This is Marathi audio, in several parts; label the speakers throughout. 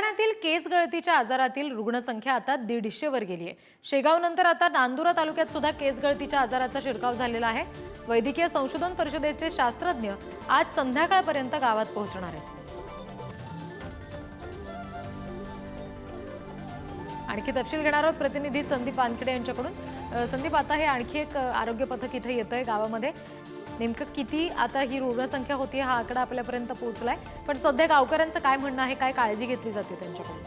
Speaker 1: बुलढाण्यातील केस गळतीच्या आजारातील रुग्णसंख्या आता 150 वर गेली आहे। शेगावनंतर आता नांदुरा तालुक्यात सुद्धा केस गळतीच्या आजाराचा शिरकाव झालेला आहे। वैद्यकीय संशोधन परिषदेचे शास्त्रज्ञ आज संध्याकाळपर्यंत गावात पोहोचणार आहेत। आणखी तपशील घेणार आहोत प्रतिनिधी संदीप वानखेडे यांच्याकडून। संदीप, आता हे आणखी एक आरोग्य पथक इथे येतंय गावामध्ये, नेमकं किती आता ही रुग्णसंख्या होती हा आकडा आपल्यापर्यंत पोहोचलाय, पण सध्या गावकऱ्यांचं काय म्हणणं आहे, काय काळजी घेतली जाते त्यांच्याकडून?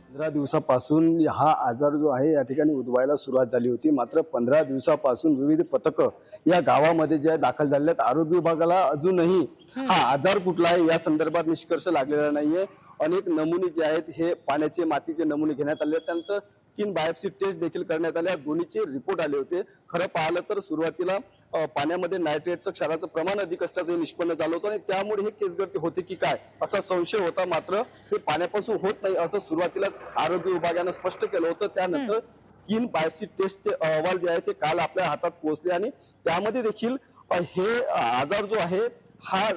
Speaker 2: 15 दिवसापासून हा आजार जो आहे या ठिकाणी उद्भवायला सुरुवात झाली होती। मात्र 15 दिवसापासून विविध पथकं या गावामध्ये जे दाखल झाले आहेत। आरोग्य विभागाला अजूनही हा आजार कुठला आहे या संदर्भात निष्कर्ष लागलेला नाहीये। अनेक नमुने जे आहेत हे पाण्याचे मातीचे नमुने घेण्यात आले, त्यानंतर स्किन बायोप्सी टेस्ट देखील करण्यात आल्या। दोन्हीचे रिपोर्ट आले होते। खरं पाहिलं तर सुरुवातीला पाण्यामध्ये नायट्रेटचं क्षाराचं प्रमाण अधिक असल्याचं निष्पन्न झालं होतं आणि त्यामुळे हे केस गळती होते की काय असा संशय होता। मात्र ते पाण्यापासून होत नाही असं सुरुवातीलाच आरोग्य विभागानं स्पष्ट केलं होतं। त्यानंतर स्किन बायोप्सी टेस्टचे अहवाल जे आहेत ते काल आपल्या हातात पोहोचले आणि त्यामध्ये देखील हे आजार जो आहे हा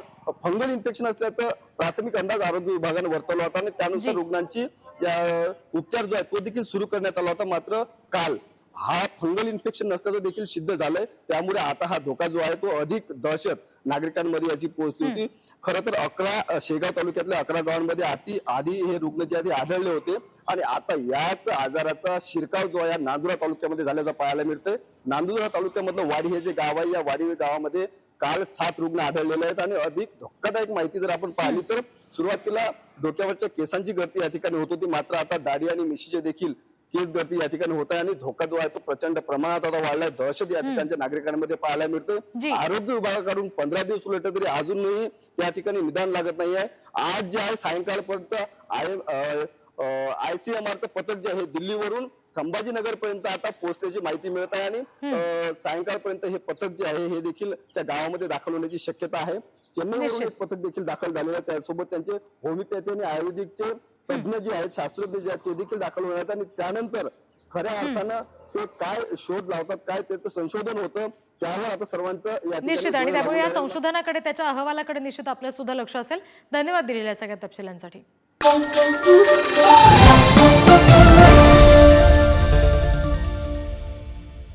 Speaker 2: फंगल इन्फेक्शन असल्याचं प्राथमिक अंदाज आरोग्य विभागाने वर्तवला होता आणि त्यानुसार रुग्णांची उपचार जो आहे तो देखील सुरू करण्यात आला होता। मात्र काल हा फंगल इन्फेक्शन नसल्याचं देखील सिद्ध झालंय। त्यामुळे आता हा धोका जो आहे तो अधिक दहशत नागरिकांमध्ये याची पोहोचली होती। खरं तर 11 शेगाव तालुक्यातल्या 11 गावांमध्ये आधी हे रुग्ण जे आहे आढळले होते आणि आता याच आजाराचा शिरकाव जो आहे नांदुरा तालुक्यामध्ये झाल्याचं पाहायला मिळतंय। नांदुरा तालुक्यामधलं वाडी हे जे गाव आहे या वाडी गावामध्ये काल 7 रुग्ण आढळलेले आहेत आणि अधिक धोकादायक माहिती जर आपण पाहिली तर सुरुवातीला डोक्यावरच्या केसांची गळती या ठिकाणी होत होती, मात्र आता दाढी आणि मिशीचे देखील केस गळती या ठिकाणी होत आहे आणि धोका जो आहे तो प्रचंड प्रमाणात आता वाढलाय। दहशत या ठिकाणच्या नागरिकांमध्ये पाहायला मिळतं। आरोग्य विभागाकडून 15 दिवस उलटले तरी अजूनही त्या ठिकाणी निदान लागत नाहीये। आज जे आहे सायंकाळपर्यंत ICMRचं पथक जे आहे दिल्लीवरून संभाजीनगर पर्यंत आता पोहोचल्याची माहिती मिळत आहे आणि सायंकाळपर्यंत हे पथक जे आहे हे देखील त्या गावामध्ये दाखल होण्याची शक्यता आहे। चेन्नईवरून एक पथक देखील दाखल झालेलं आहे, त्यासोबत त्यांचे होमिओपॅथी आणि आयुर्वेदिकचे तज्ञ जे आहेत शास्त्रज्ञ जे आहेत ते देखील दाखल होणार आणि त्यानंतर खऱ्या अर्थानं ते काय शोध लावतात, काय त्याचं संशोधन होतं त्यावर आता सर्वांचं
Speaker 1: निश्चित, आणि त्यामुळे या संशोधनाकडे त्याच्या अहवालाकडे निश्चित आपलं सुद्धा लक्ष असेल। धन्यवाद दिलेल्या सगळ्या तपशिलांसाठी।